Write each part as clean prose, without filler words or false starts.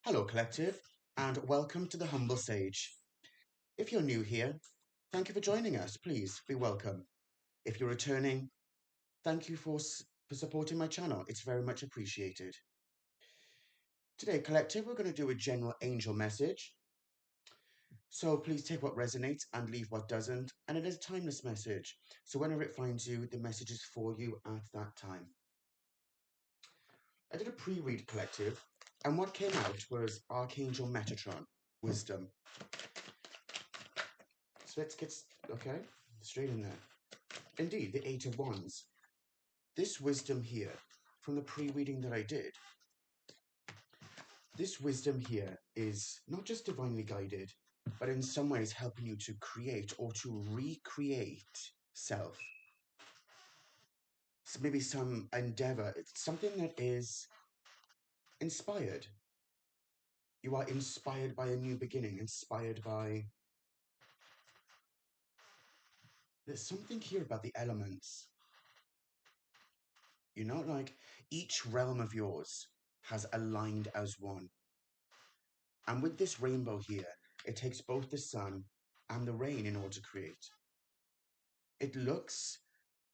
Hello, Collective, and welcome to the Humble Sage. If you're new here, thank you for joining us. Please be welcome. If you're returning, thank you for supporting my channel. It's very much appreciated. Today, Collective, we're going to do a general angel message. So please take what resonates and leave what doesn't. And it is a timeless message. So whenever it finds you, the message is for you at that time. I did a pre-read, Collective, and what came out was Archangel Metatron, Wisdom. So let's get, okay, straight in there. Indeed, the Eight of Wands. This wisdom here, from the pre-reading that I did, this wisdom here is not just divinely guided, but in some ways helping you to create or to recreate self. So maybe some endeavor, it's something that is inspired. You are inspired by a new beginning, inspired by... There's something here about the elements. You know, like each realm of yours has aligned as one. And with this rainbow here, it takes both the sun and the rain in order to create. It looks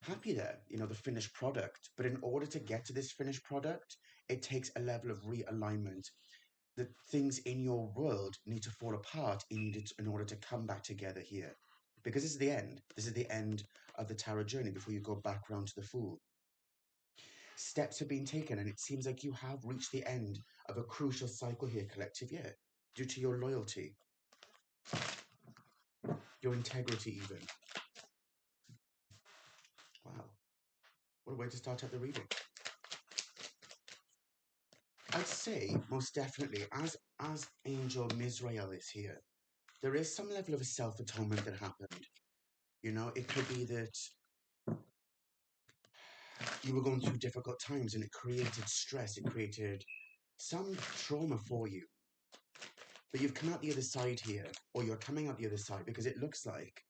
happy there, you know, the finished product. But in order to get to this finished product, it takes a level of realignment. The things in your world need to fall apart in order to come back together here. Because this is the end. This is the end of the tarot journey before you go back round to the Fool. Steps have been taken, and it seems like you have reached the end of a crucial cycle here, Collective, yeah, due to your loyalty, your integrity even. Wow, what a way to start out the reading. I'd say, most definitely, as Angel Mizrael is here, there is some level of a self-atonement that happened. You know, it could be that you were going through difficult times and it created stress, it created some trauma for you. But you've come out the other side here, or you're coming out the other side, because it looks like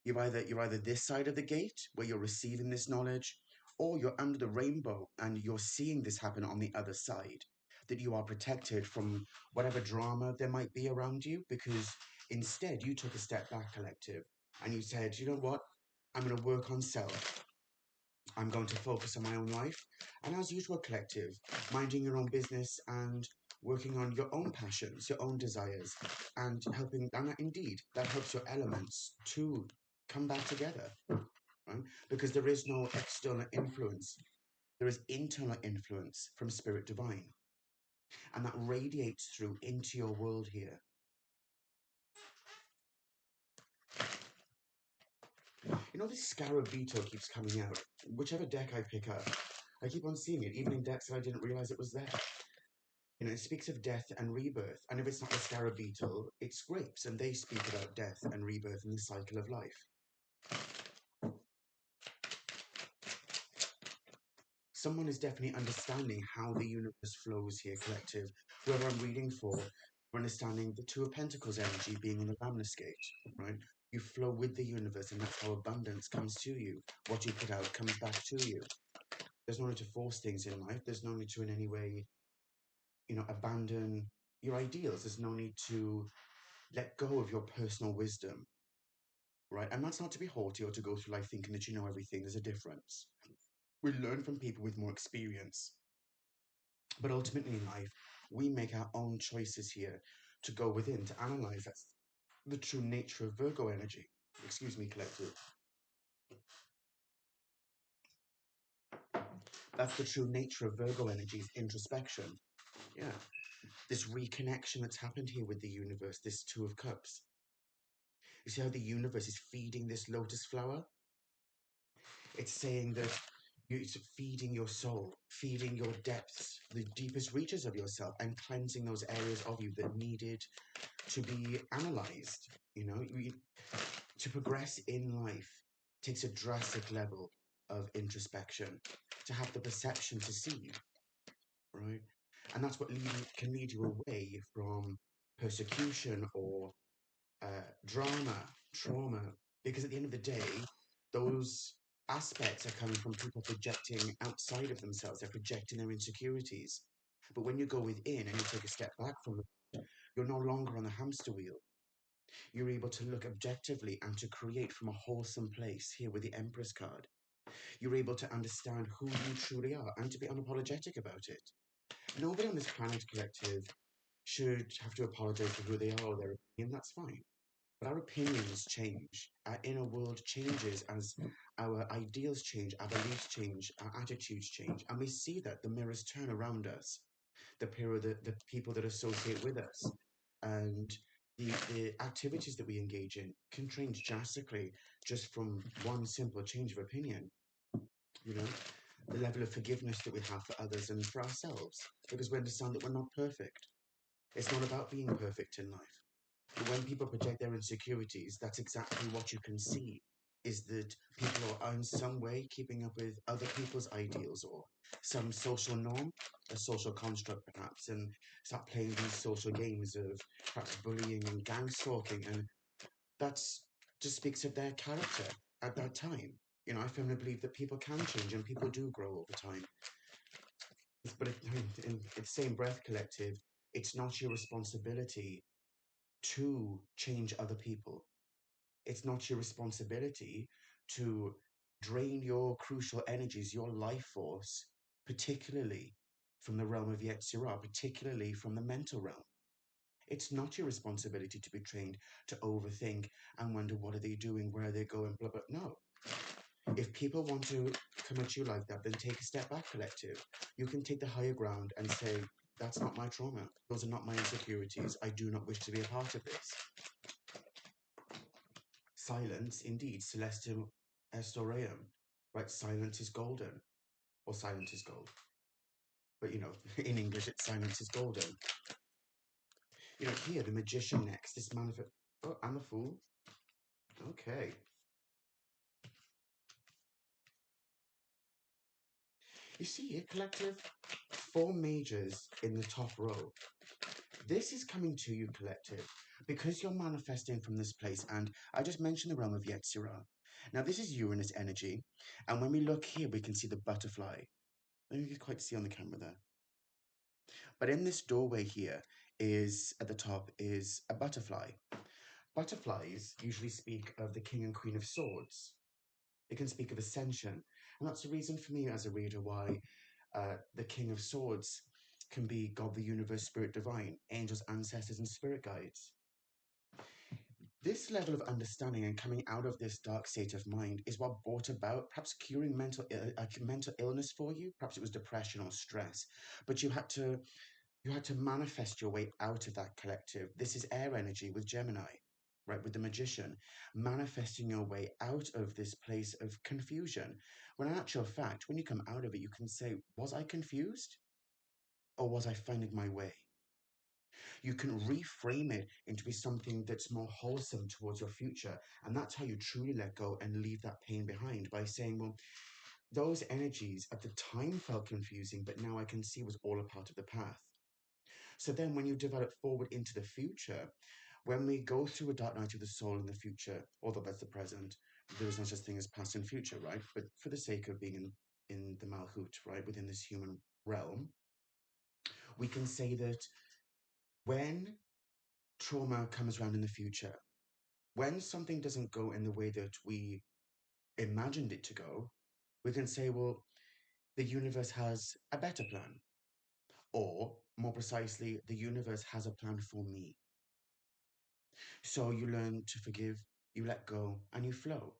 you're either this side of the gate where you're receiving this knowledge, or you're under the rainbow and you're seeing this happen on the other side, that you are protected from whatever drama there might be around you, because instead you took a step back, Collective, and you said, you know what, I'm going to work on self. I'm going to focus on my own life, and as usual, Collective, minding your own business and working on your own passions, your own desires, and helping, and indeed, that helps your elements to come back together, right? Because there is no external influence. There is internal influence from Spirit Divine, and that radiates through into your world here. You know, this Scarab Beetle keeps coming out. Whichever deck I pick up, I keep on seeing it, even in decks that I didn't realize it was there. You know, it speaks of death and rebirth, and if it's not the Scarab Beetle, it's grapes, and they speak about death and rebirth and the cycle of life. Someone is definitely understanding how the universe flows here, Collective. Whoever I'm reading for, we're understanding the Two of Pentacles energy being in the Ramnusgate, right? You flow with the universe, and that's how abundance comes to you. What you put out comes back to you. There's no need to force things in life. There's no need to in any way, you know, abandon your ideals. There's no need to let go of your personal wisdom, right? And that's not to be haughty or to go through life thinking that you know everything. There's a difference. We learn from people with more experience. But ultimately in life, we make our own choices here to go within, to analyze. That's the true nature of Virgo energy. Excuse me, Collective. That's the true nature of Virgo energy, is introspection. Yeah. This reconnection that's happened here with the universe, this Two of Cups. You see how the universe is feeding this lotus flower? It's saying that it's feeding your soul, feeding your depths, the deepest reaches of yourself, and cleansing those areas of you that needed to be analyzed. You know, to progress in life takes a drastic level of introspection, to have the perception to see, right? And that's what can lead you away from persecution or drama, trauma, because at the end of the day, those aspects are coming from people projecting outside of themselves. They're projecting their insecurities. But when you go within and you take a step back from it, you're no longer on the hamster wheel. You're able to look objectively and to create from a wholesome place here with the Empress card. You're able to understand who you truly are and to be unapologetic about it. Nobody on this planet collective should have to apologize for who they are or their opinion. That's fine. But our opinions change. Our inner world changes as our ideals change, our beliefs change, our attitudes change. And we see that the mirrors turn around us, the people that associate with us. And the activities that we engage in can change drastically just from one simple change of opinion. You know, the level of forgiveness that we have for others and for ourselves, because we understand that we're not perfect. It's not about being perfect in life. But when people project their insecurities, that's exactly what you can see, is that people are in some way keeping up with other people's ideals or some social norm, a social construct perhaps, and start playing these social games of perhaps bullying and gang stalking, and that's just speaks of their character at that time. You know, I firmly believe that people can change and people do grow over time. But in the same breath, collective, it's not your responsibility to change other people. It's not your responsibility to drain your crucial energies, your life force, particularly from the realm of Yetzirah, particularly from the mental realm. It's not your responsibility to be trained to overthink and wonder what are they doing, where are they going, blah, blah. No. If people want to come at you like that, then take a step back, collective. You can take the higher ground and say, that's not my trauma. Those are not my insecurities. I do not wish to be a part of this. Silence, indeed, celestium estoreum, right? Silence is golden, or silence is gold. But you know, in English, it's silence is golden. You know, here, the magician next, this manifest. Oh, I'm a fool. Okay. You see here, collective, 4 majors in the top row. This is coming to you, collective, because you're manifesting from this place. And I just mentioned the realm of Yetzirah. Now, this is Uranus energy. And when we look here, we can see the butterfly. You can quite see on the camera there. But in this doorway here is, at the top, is a butterfly. Butterflies usually speak of the King and Queen of Swords. It can speak of ascension. And that's the reason for me as a reader why the King of Swords can be God, the universe, spirit divine, angels, ancestors, and spirit guides. This level of understanding and coming out of this dark state of mind is what brought about perhaps curing mental illness for you. Perhaps it was depression or stress, but you had to manifest your way out of that, collective. This is air energy with Gemini, right? With the magician, manifesting your way out of this place of confusion. When in actual fact, when you come out of it, you can say, was I confused? Or was I finding my way? You can reframe it into be something that's more wholesome towards your future. And that's how you truly let go and leave that pain behind, by saying, well, those energies at the time felt confusing, but now I can see was all a part of the path. So then when you develop forward into the future, when we go through a dark night of the soul in the future, although that's the present, there is no such thing as past and future, right? But for the sake of being in the Malhut, right, within this human realm, we can say that when trauma comes around in the future, when something doesn't go in the way that we imagined it to go, we can say, well, the universe has a better plan. Or, more precisely, the universe has a plan for me. So you learn to forgive, you let go, and you flow.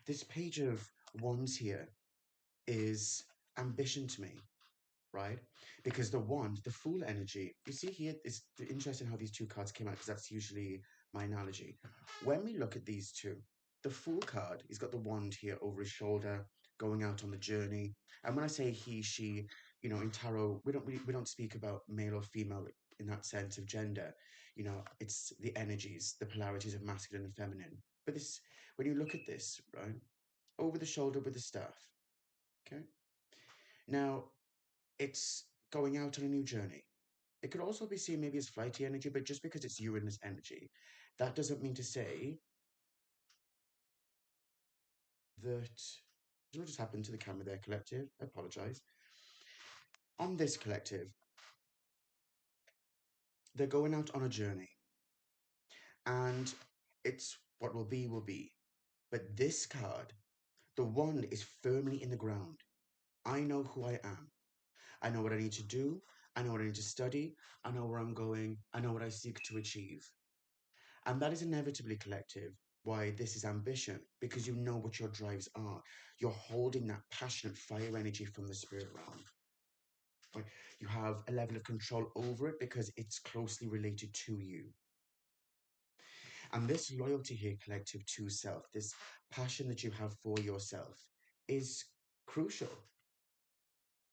This page of wands here is ambition to me, right? Because the wand, the fool energy, you see here, it's interesting how these two cards came out because that's usually my analogy. When we look at these two, the fool card, he's got the wand here over his shoulder, going out on the journey. And when I say he, she, you know, in tarot, we don't speak about male or female in that sense of gender. You know, it's the energies, the polarities of masculine and feminine. But this, when you look at this, right, over the shoulder with the staff, okay? Now, it's going out on a new journey. It could also be seen maybe as flighty energy, but just because it's Uranus energy, that doesn't mean to say that. What just happened to the camera there, collective? I apologize. On this collective, they're going out on a journey, and it's what will be will be. But this card, the wand is firmly in the ground. I know who I am. I know what I need to do. I know what I need to study. I know where I'm going. I know what I seek to achieve. And that is inevitably collective. Why this is ambition, because you know what your drives are. You're holding that passionate fire energy from the spirit realm. Right? You have a level of control over it because it's closely related to you. And this loyalty here, collective to self, this passion that you have for yourself is crucial,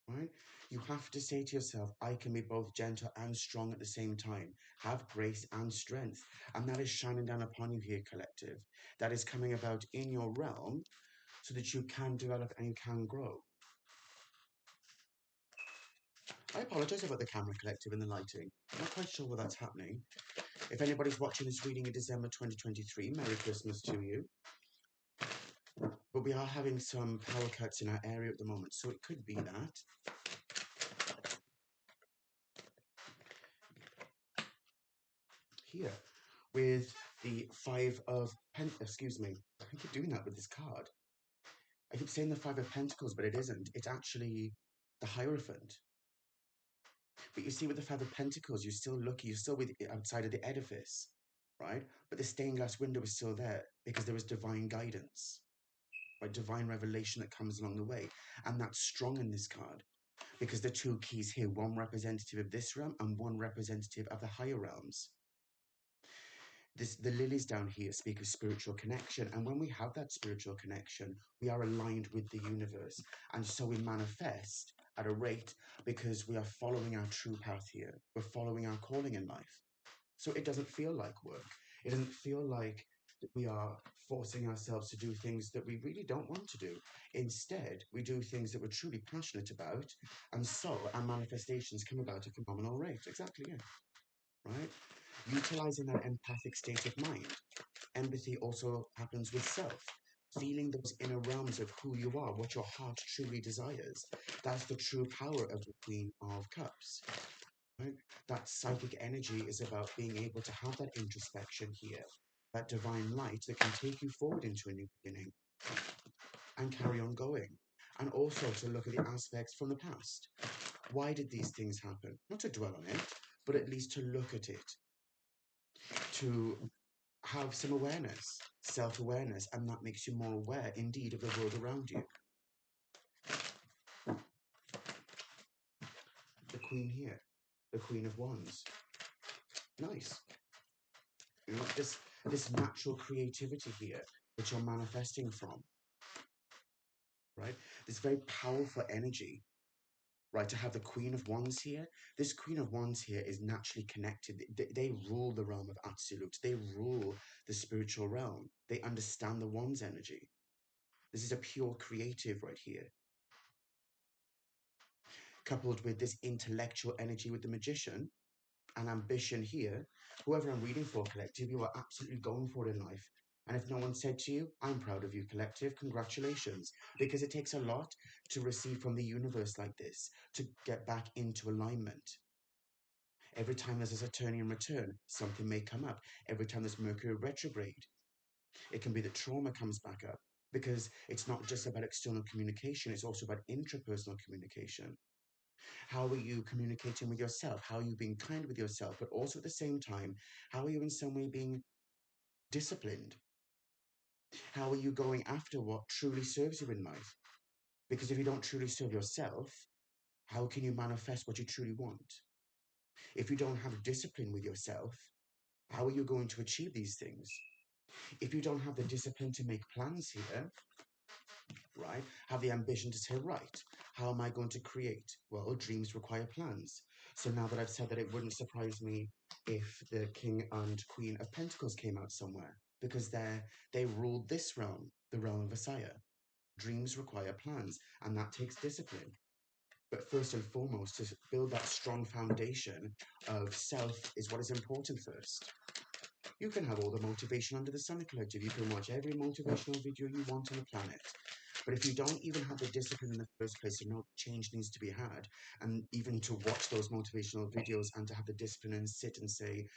right? You have to say to yourself, I can be both gentle and strong at the same time, have grace and strength. And that is shining down upon you here, collective. That is coming about in your realm so that you can develop and can grow. I apologize about the camera, collective, and the lighting. I'm not quite sure why that's happening. If anybody's watching this reading in December 2023, Merry Christmas to you. But we are having some power cuts in our area at the moment, so it could be that. Here, with the excuse me, I keep doing that with this card. I keep saying the Five of Pentacles, but it isn't. It's actually the Hierophant. But you see, with the Five of Pentacles, you're still lucky. You're still outside of the edifice, right? But the stained glass window is still there because there is divine guidance, right? Divine revelation that comes along the way. And that's strong in this card because the two keys here, one representative of this realm and one representative of the higher realms. The lilies down here speak of spiritual connection, and when we have that spiritual connection, we are aligned with the universe, and so we manifest at a rate because we are following our true path here. We're following our calling in life. So it doesn't feel like work. It doesn't feel like we are forcing ourselves to do things that we really don't want to do. Instead, we do things that we're truly passionate about, and so our manifestations come about at a phenomenal rate. Exactly, yeah. Right? Utilizing that empathic state of mind. Empathy also happens with self. Feeling those inner realms of who you are, what your heart truly desires. That's the true power of the Queen of Cups. Right? That psychic energy is about being able to have that introspection here, that divine light that can take you forward into a new beginning and carry on going. And also to look at the aspects from the past. Why did these things happen? Not to dwell on it, but at least to look at it, to have some awareness, self-awareness, and that makes you more aware indeed of the world around you. The Queen here, the Queen of Wands. Nice. You know, this natural creativity here that you're manifesting from, right? This very powerful energy, right? To have the Queen of Wands here, this Queen of Wands here is naturally connected. They rule the realm of Absolute. They rule the spiritual realm. They understand the Wands energy. This is a pure creative right here. Coupled with this intellectual energy with the Magician and ambition here, whoever I'm reading for, collective, you are absolutely going for it in life. And if no one said to you, I'm proud of you, collective, congratulations. Because it takes a lot to receive from the universe like this, to get back into alignment. Every time there's a Saturnian return, something may come up. Every time there's Mercury retrograde, it can be that trauma comes back up. Because it's not just about external communication, it's also about intrapersonal communication. How are you communicating with yourself? How are you being kind with yourself? But also at the same time, how are you in some way being disciplined? How are you going after what truly serves you in life? Because if you don't truly serve yourself, how can you manifest what you truly want? If you don't have discipline with yourself, how are you going to achieve these things? If you don't have the discipline to make plans here, right? Have the ambition to say, right, how am I going to create? Well, dreams require plans. So now that I've said that, it wouldn't surprise me if the King and Queen of Pentacles came out somewhere, because they ruled this realm, the realm of Messiah. Dreams require plans, and that takes discipline. But first and foremost, to build that strong foundation of self is what is important first. You can have all the motivation under the sun, collective. You can watch every motivational video you want on the planet. But if you don't even have the discipline in the first place to know change needs to be had, and even to watch those motivational videos and to have the discipline and sit and say,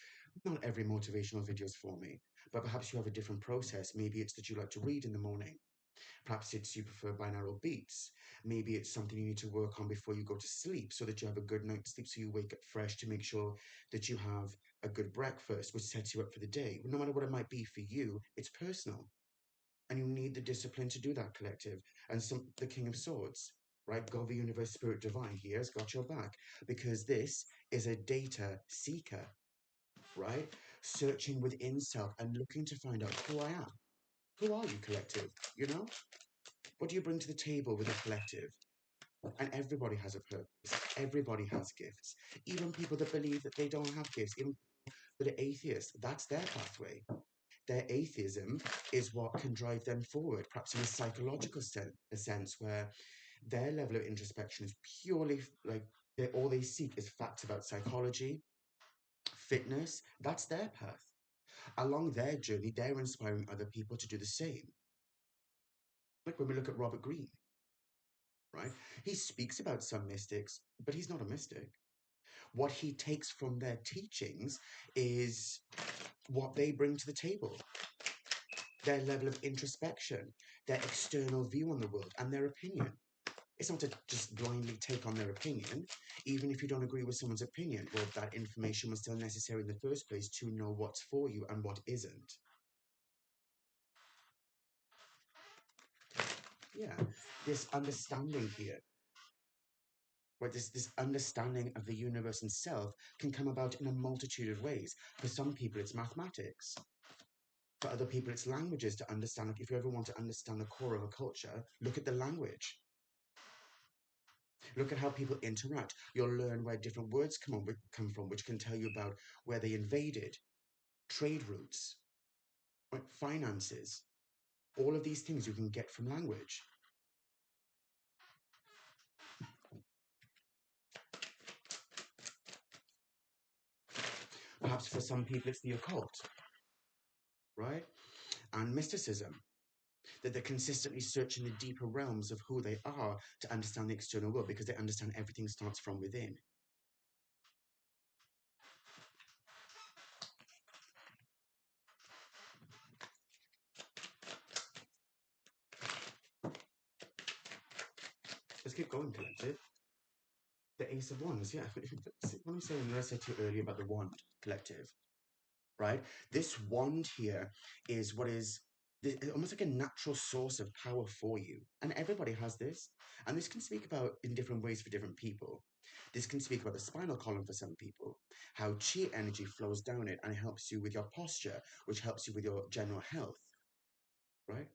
not every motivational video is for me, but perhaps you have a different process. Maybe it's that you like to read in the morning. Perhaps it's you prefer binaural beats. Maybe it's something you need to work on before you go to sleep so that you have a good night's sleep, so you wake up fresh, to make sure that you have a good breakfast, which sets you up for the day. No matter what it might be for you, it's personal. And you need the discipline to do that, collective. And the King of Swords, right? God, the universe, spirit divine, he has got your back, because this is a data seeker, right? Searching within self and looking to find out who I am. Who are you, collective? You know? What do you bring to the table with a collective? And everybody has a purpose. Everybody has gifts. Even people that believe that they don't have gifts, even that are atheists, that's their pathway. Their atheism is what can drive them forward, perhaps in a psychological sense, where their level of introspection is purely like all they seek is facts about psychology, fitness. That's their path. Along their journey, they're inspiring other people to do the same. Like when we look at Robert Greene, right? He speaks about some mystics, but he's not a mystic. What he takes from their teachings is what they bring to the table, their level of introspection, their external view on the world, and their opinion. It's not to just blindly take on their opinion. Even if you don't agree with someone's opinion, well, that information was still necessary in the first place to know what's for you and what isn't. Yeah, this understanding here, where this understanding of the universe and self can come about in a multitude of ways. For some people, it's mathematics. For other people, it's languages to understand. Like if you ever want to understand the core of a culture, look at the language. Look at how people interact. You'll learn where different words come from, which can tell you about where they invaded, trade routes, right? Finances. All of these things you can get from language. Perhaps for some people, it's the occult, right? And mysticism, that they're consistently searching the deeper realms of who they are to understand the external world, because they understand everything starts from within. Let's keep going, collective. The Ace of Wands, yeah. Let me say what I said to you earlier about the wand, collective, right? This wand here is what is almost like a natural source of power for you. And everybody has this. And this can speak about in different ways for different people. This can speak about the spinal column for some people, how chi energy flows down it and it helps you with your posture, which helps you with your general health, right?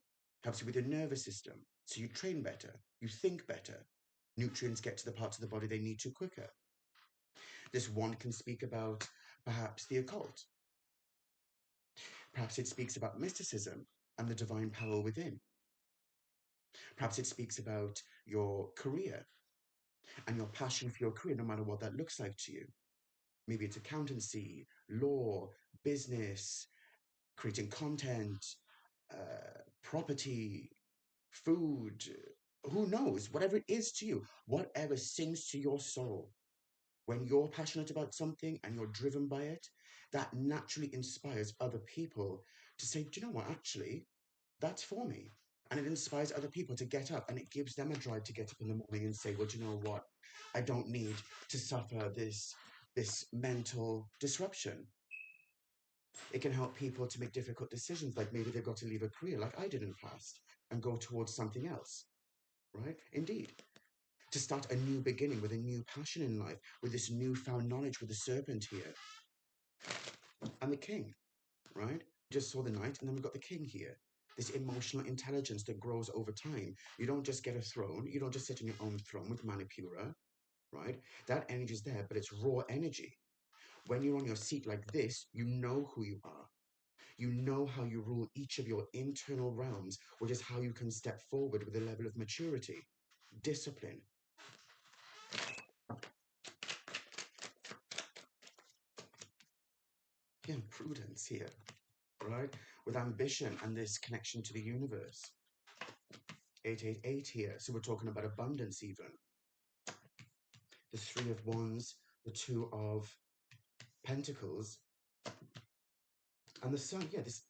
Helps you with your nervous system. So you train better, you think better. Nutrients get to the parts of the body they need to quicker. This wand can speak about perhaps the occult. Perhaps it speaks about mysticism and the divine power within. Perhaps it speaks about your career and your passion for your career, no matter what that looks like to you. Maybe it's accountancy, law, business, creating content, property, food, who knows, whatever it is to you, whatever sings to your soul. When you're passionate about something and you're driven by it, that naturally inspires other people to say, do you know what, actually, that's for me. And it inspires other people to get up and it gives them a drive to get up in the morning and say, well, do you know what? I don't need to suffer this mental disruption. It can help people to make difficult decisions, like maybe they've got to leave a career like I did in the past and go towards something else, right? Indeed. To start a new beginning with a new passion in life, with this newfound knowledge with the serpent here. And the king, right? Just saw the knight, and then we've got the king here. This emotional intelligence that grows over time. You don't just get a throne, you don't just sit on your own throne with Manipura, right? That energy is there, but it's raw energy. When you're on your seat like this, you know who you are. You know how you rule each of your internal realms, which is how you can step forward with a level of maturity, discipline. Again, prudence here. right? With ambition and this connection to the universe. 888 here. So we're talking about abundance even. The Three of Wands, the Two of Pentacles, and the Sun. Yeah, this,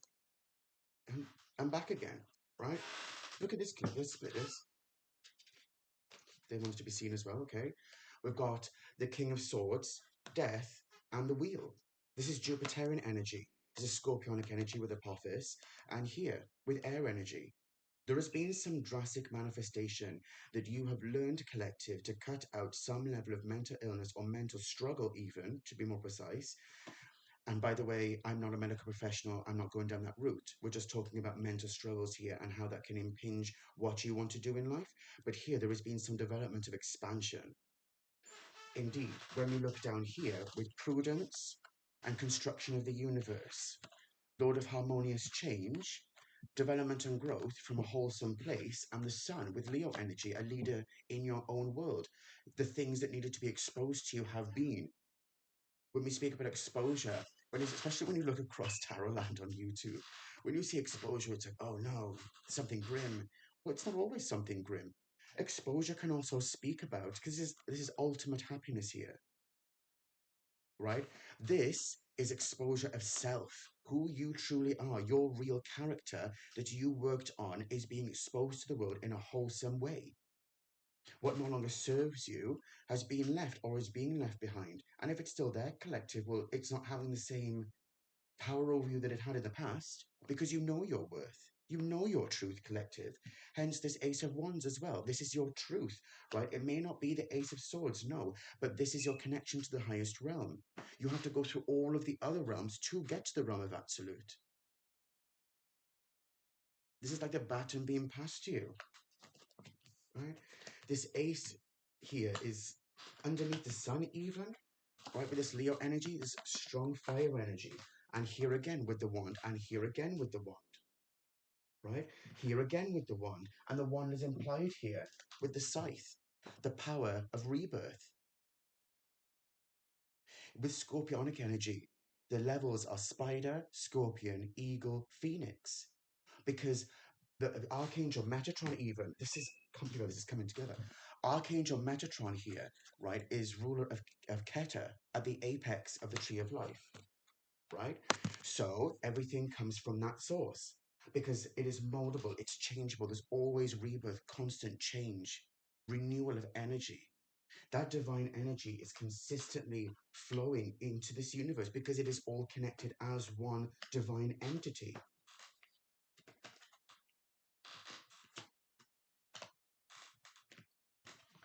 and back again, right? Look at this, let's split this. They want to be seen as well, okay? We've got the King of Swords, Death, and the Wheel. This is Jupiterian energy. This is Scorpionic energy with Apophis, and here with air energy. There has been some drastic manifestation that you have learned, collective, to cut out some level of mental illness or mental struggle, even, to be more precise. And by the way, I'm not a medical professional. I'm not going down that route. We're just talking about mental struggles here and how that can impinge what you want to do in life. But here, there has been some development of expansion. Indeed, when we look down here with prudence and construction of the universe, Lord of harmonious change, development and growth from a wholesome place, and the Sun with Leo energy, a leader in your own world. The things that needed to be exposed to you have been. When we speak about exposure, especially when you look across Tarot Land on YouTube, when you see exposure, it's like, oh no, something grim. Well, it's not always something grim. Exposure can also speak about, because this is ultimate happiness here, right? This is exposure of self, who you truly are, your real character that you worked on is being exposed to the world in a wholesome way. What no longer serves you has been left or is being left behind. And if it's still there, collective, well, it's not having the same power over you that it had in the past because you know your worth. You know your truth, collective. Hence this Ace of Wands as well. This is your truth, right? It may not be the Ace of Swords, no, but this is your connection to the highest realm. You have to go through all of the other realms to get to the realm of absolute. This is like the baton being passed to you, right? This Ace here is underneath the Sun even, right? With this Leo energy, this strong fire energy. And here again with the wand, and here again with the wand. Right? Here again with the wand, and the wand is implied here with the scythe, the power of rebirth. With scorpionic energy, the levels are spider, scorpion, eagle, phoenix. Because the Archangel Metatron even, this is complicated, this is coming together. Archangel Metatron here, right, is ruler of Keter at the apex of the tree of life, right? So everything comes from that source because it is moldable, it's changeable, there's always rebirth, constant change, renewal of energy. That divine energy is consistently flowing into this universe because it is all connected as one divine entity.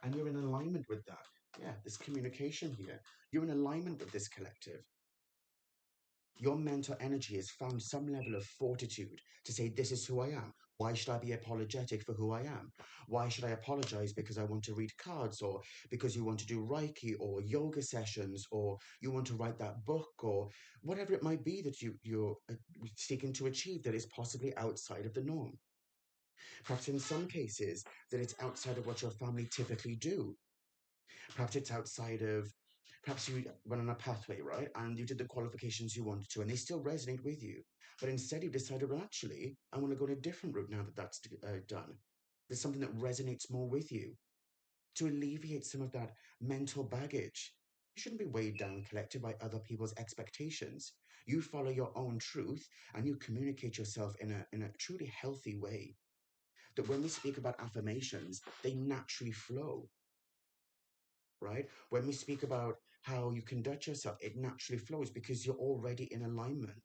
And you're in alignment with that. Yeah, this communication here. You're in alignment with this collective. Your mental energy has found some level of fortitude to say, this is who I am. Why should I be apologetic for who I am? Why should I apologize because I want to read cards, or because you want to do Reiki or yoga sessions, or you want to write that book, or whatever it might be that you're seeking to achieve that is possibly outside of the norm. Perhaps in some cases that it's outside of what your family typically do. Perhaps it's outside of, perhaps you went on a pathway, right? And you did the qualifications you wanted to, and they still resonate with you. But instead, you decided, well, actually, I want to go in a different route now that that's done. There's something that resonates more with you to alleviate some of that mental baggage. You shouldn't be weighed down, collected by other people's expectations. You follow your own truth and you communicate yourself in a truly healthy way. That when we speak about affirmations, they naturally flow, right? When we speak about how you conduct yourself, it naturally flows because you're already in alignment.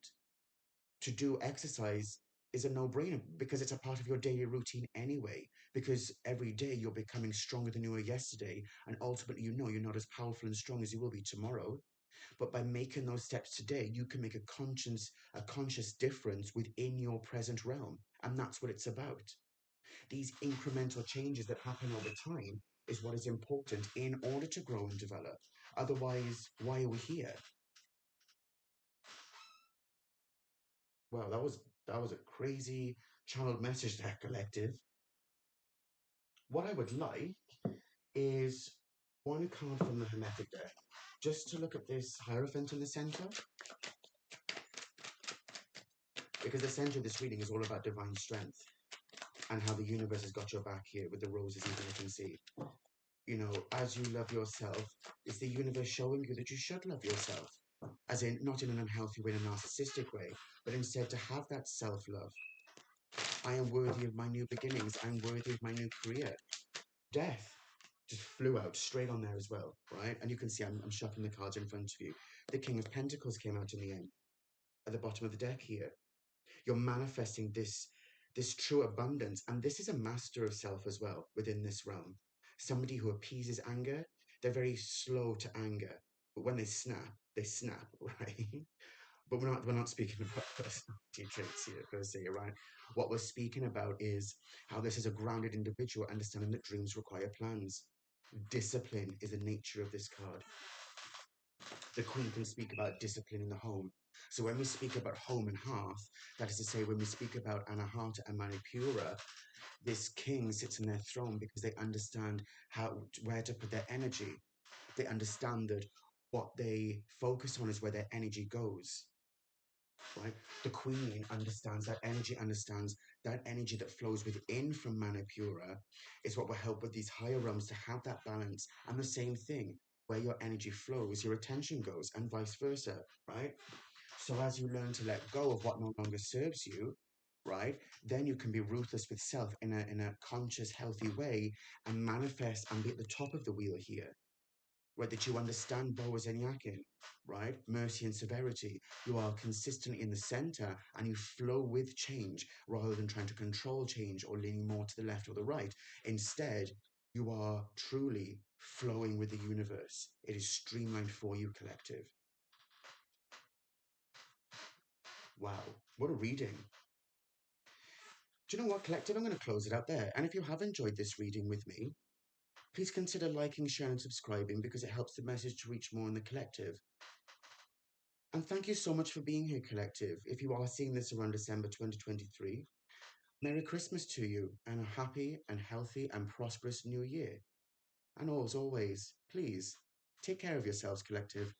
To do exercise is a no-brainer because it's a part of your daily routine anyway, because every day you're becoming stronger than you were yesterday, and ultimately you know you're not as powerful and strong as you will be tomorrow. But by making those steps today, you can make a conscious difference within your present realm. And that's what it's about. These incremental changes that happen over time is what is important in order to grow and develop. Otherwise, why are we here? Well, that was a crazy channeled message there, collective. What I would like is one card from the Hermetic deck, just to look at this Hierophant in the center. Because the center of this reading is all about divine strength and how the universe has got your back here with the roses, even you can see. You know, as you love yourself, it's the universe showing you that you should love yourself. As in, not in an unhealthy way, in a narcissistic way, but instead to have that self love. I am worthy of my new beginnings. I'm worthy of my new career. Death just flew out straight on there as well, right? And you can see I'm shuffling the cards in front of you. The King of Pentacles came out in the end, at the bottom of the deck here. You're manifesting this true abundance, and this is a master of self as well within this realm. Somebody who appeases anger, they're very slow to anger, but when they snap, right? But we're not speaking about personality traits here per se, right? What we're speaking about is how this is a grounded individual understanding that dreams require plans. Discipline is the nature of this card. The Queen can speak about discipline in the home. So when we speak about home and hearth, that is to say, when we speak about Anahata and Manipura, this king sits in their throne because they understand where to put their energy. They understand that what they focus on is where their energy goes. Right? The Queen understands that energy that flows within from Manipura is what will help with these higher realms to have that balance. And the same thing, where your energy flows, your attention goes, and vice versa, right? So as you learn to let go of what no longer serves you, right, then you can be ruthless with self in a conscious, healthy way and manifest and be at the top of the wheel here. Right, that you understand Boaz and Yakin, right? Mercy and severity. You are consistently in the center and you flow with change rather than trying to control change or leaning more to the left or the right. Instead, you are truly flowing with the universe. It is streamlined for you, collective. Wow, what a reading. Do you know what, collective? I'm going to close it out there. And if you have enjoyed this reading with me, please consider liking, sharing, and subscribing because it helps the message to reach more in the collective. And thank you so much for being here, collective. If you are seeing this around December 2023, Merry Christmas to you and a happy and healthy and prosperous new year. And as always, please take care of yourselves, collective.